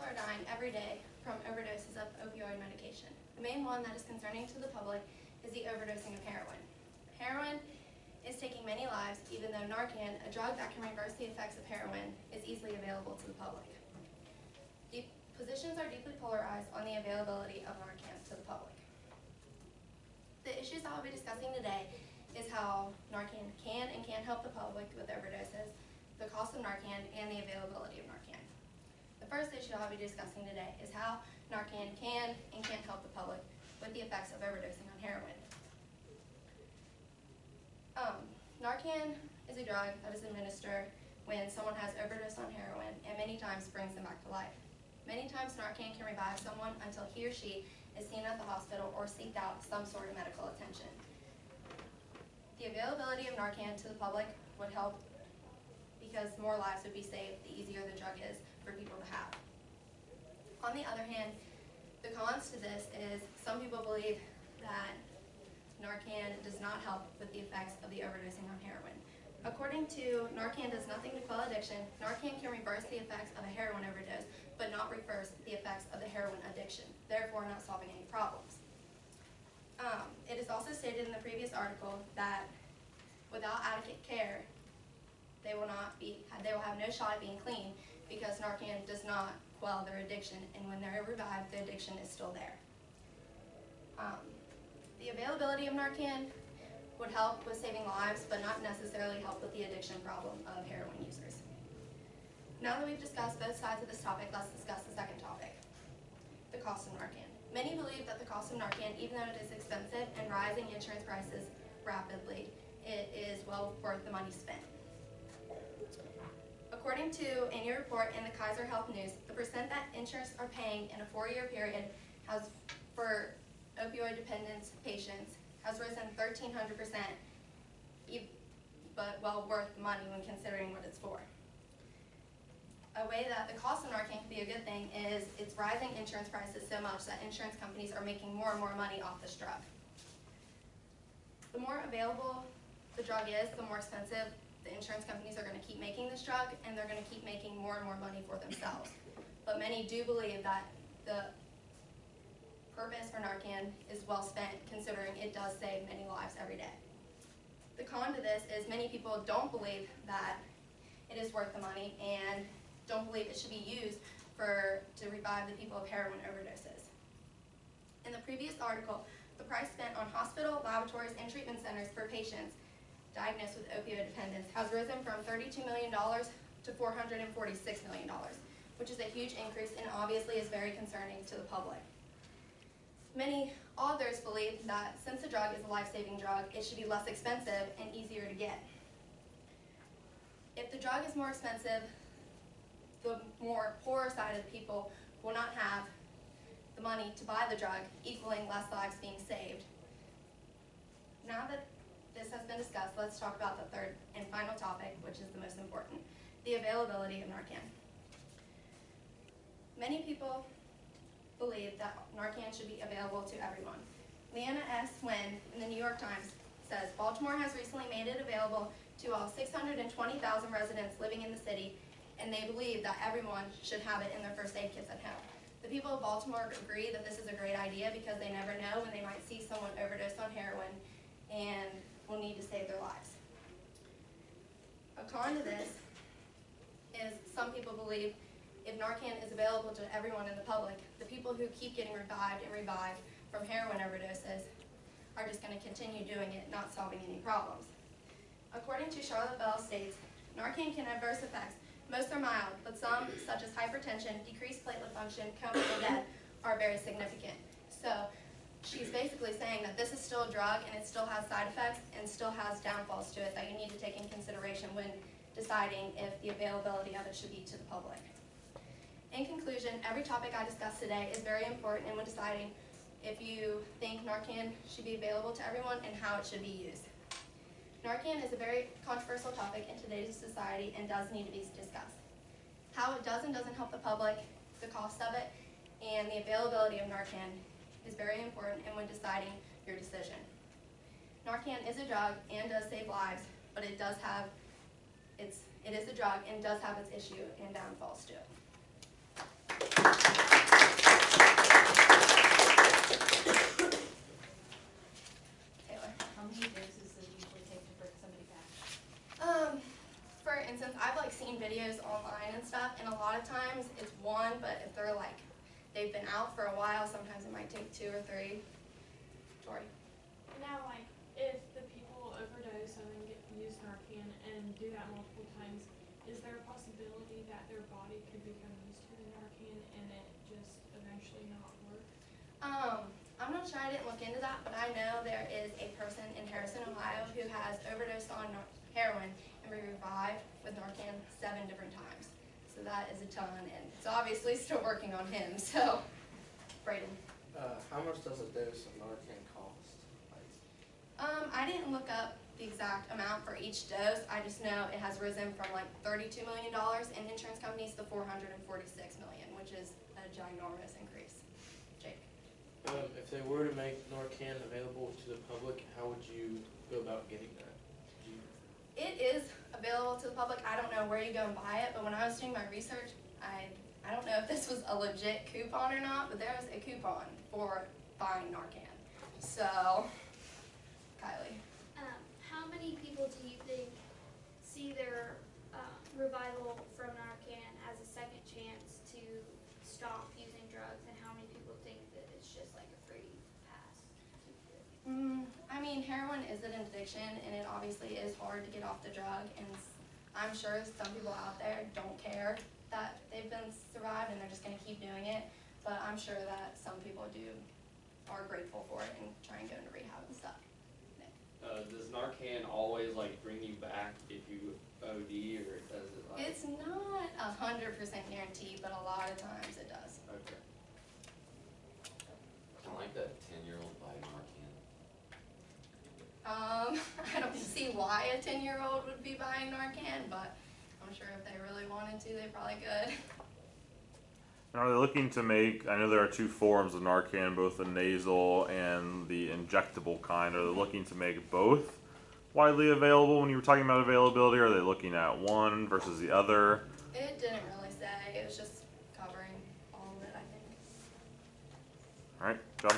people are dying every day from overdoses of opioid medication. The main one that is concerning to the public is the overdosing of heroin. Heroin is taking many lives, even though Narcan, a drug that can reverse the effects of heroin, is easily available to the public. Positions are deeply polarized on the availability of Narcan to the public. The issues that I'll be discussing today is how Narcan can and can't help the public with overdoses, the cost of Narcan, and the availability of Narcan. The first issue I'll be discussing today is how Narcan can and can't help the public with the effects of overdosing on heroin. Narcan is a drug that is administered when someone has overdosed on heroin and many times brings them back to life. Many times Narcan can revive someone until he or she is seen at the hospital or seeked out some sort of medical attention. The availability of Narcan to the public would help because more lives would be saved the easier the drug is for people to have. On the other hand, the cons to this is some people believe that Narcan does not help with the effects of the overdosing on heroin. According to Narcan does nothing to quell addiction, Narcan can reverse the effects of a heroin overdose, but not reverse the effects of the heroin addiction, therefore not solving any problems. It is also stated in the previous article that without adequate care, they will have no shot at being clean because Narcan does not quell their addiction, and when they're revived, the addiction is still there. The availability of Narcan would help with saving lives, but not necessarily help with the addiction problem of heroin users. Now that we've discussed both sides of this topic, let's discuss the second topic, the cost of Narcan. Many believe that the cost of Narcan, even though it is expensive and rising insurance prices rapidly, it is well worth the money spent. According to a new report in the Kaiser Health News, the percent that insurance are paying in a 4-year period for opioid dependence patients has risen 1,300%, but well worth the money when considering what it's for. A way that the cost of Narcan can be a good thing is it's rising insurance prices so much that insurance companies are making more and more money off this drug. The more available the drug is, the more expensive the insurance companies are going to keep making this drug, and they're going to keep making more and more money for themselves. But many do believe that the purpose for Narcan is well spent, considering it does save many lives every day. The con to this is many people don't believe that it is worth the money and don't believe it should be used to revive the people of heroin overdoses. In the previous article, the price spent on hospital, laboratories, and treatment centers for patients diagnosed with opioid dependence has risen from $32 million to $446 million, which is a huge increase and obviously is very concerning to the public. Many authors believe that since the drug is a life-saving drug, it should be less expensive and easier to get. If the drug is more expensive, the more poorer side of the people will not have the money to buy the drug, equaling less lives being saved. Now that this has been discussed, let's talk about the third and final topic, which is the most important, the availability of Narcan. Many people believe that Narcan should be available to everyone. Leanna S. Wynn in the New York Times says, Baltimore has recently made it available to all 620,000 residents living in the city, and they believe that everyone should have it in their first aid kits at home. The people of Baltimore agree that this is a great idea because they never know when they might see someone overdose on heroin and will need to save their lives. A con to this is some people believe if Narcan is available to everyone in the public, the people who keep getting revived and revived from heroin overdoses are just going to continue doing it, not solving any problems. According to Charlotte Bell states, Narcan can have adverse effects. Most are mild, but some, such as hypertension, decreased platelet function, coma, and death, are very significant. So she's basically saying that this is still a drug and it still has side effects and still has downfalls to it that you need to take in consideration when deciding if the availability of it should be to the public. In conclusion, every topic I discussed today is very important in when deciding if you think Narcan should be available to everyone and how it should be used. Narcan is a very controversial topic in today's society and does need to be discussed. How it does and doesn't help the public, the cost of it, and the availability of Narcan is very important in when deciding your decision. Narcan is a drug and does save lives, but it is a drug and does have its issue and downfalls to it. lot of times it's one, but if they're like, they've been out for a while, sometimes it might take 2 or 3. Tori? Now, like, if the people overdose and then use Narcan and do that multiple times, is there a possibility that their body could become used to the Narcan and it just eventually not work? I'm not sure, I didn't look into that, but I know there is a person in Harrison, Ohio who has overdosed on heroin and been revived with Narcan 7 different times. So that is a ton, and it's obviously still working on him, so, Brayden. How much does a dose of Narcan cost? I didn't look up the exact amount for each dose. I just know it has risen from like $32 million in insurance companies to $446 million, which is a ginormous increase. Jake? If they were to make Narcan available to the public, how would you go about getting that? It is available to the public. I don't know where you go and buy it, but when I was doing my research, I don't know if this was a legit coupon or not, but there was a coupon for buying Narcan. So, Kylie. How many people do you think see their revival from Narcan as a second chance to stop using drugs, and how many people think that it's just like a free pass? I mean, heroin is an addiction, and it obviously is hard to get off the drug, and I'm sure some people out there don't care that they've been survived and they're just going to keep doing it, but I'm sure that some people are grateful for it and try and go into rehab and stuff. Does Narcan always like bring you back if you OD, or does it like? It's not 100% guaranteed, but a lot of times it does. Okay. I like that 10-year-old buying Narcan. I don't see why a 10-year-old would be buying Narcan, but I'm sure if they really wanted to, they probably could. And are they looking to make, I know there are 2 forms of Narcan, both the nasal and the injectable kind. Are they looking to make both widely available when you were talking about availability? Or are they looking at one versus the other? It didn't really say. It was just covering all of it, I think. All right, John.